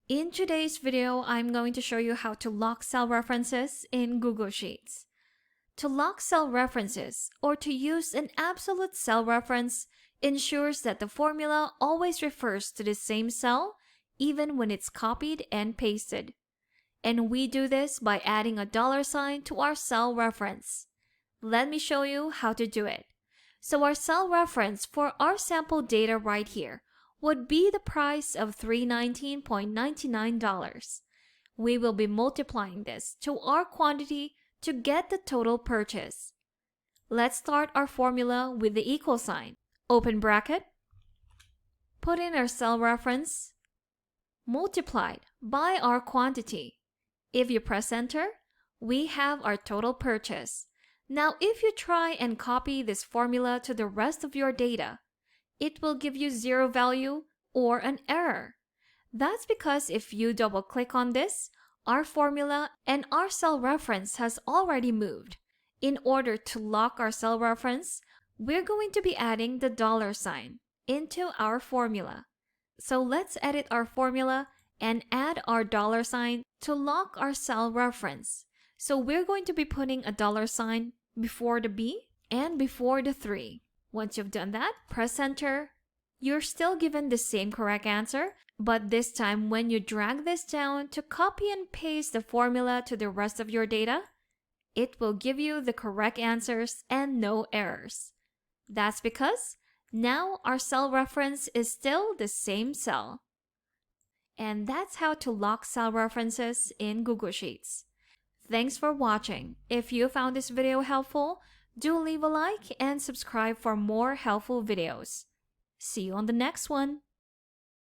In today's video, I'm going to show you how to lock cell references in Google Sheets. To lock cell references, or to use an absolute cell reference, ensures that the formula always refers to the same cell, even when it's copied and pasted. And we do this by adding a $sign to our cell reference. Let me show you how to do it. So our cell reference for our sample data right here would be the price of $319.99. We will be multiplying this to our quantity to get the total purchase. Let's start our formula with the equal sign. Open bracket, put in our cell reference, multiplied by our quantity. If you press enter, we have our total purchase. Now if you try and copy this formula to the rest of your data, it will give you zero value or an error. That's because if you double click on this, our formula and our cell reference has already moved. In order to lock our cell reference, we're going to be adding the $sign into our formula. So let's edit our formula and add our $sign to lock our cell reference. So we're going to be putting a $sign before the B and before the 3. Once you've done that, press enter. You're still given the same correct answer, but this time when you drag this down to copy and paste the formula to the rest of your data, it will give you the correct answers and no errors. That's because now our cell reference is still the same cell. And that's how to lock cell references in Google Sheets. Thanks for watching. If you found this video helpful, do leave a like and subscribe for more helpful videos. See you on the next one.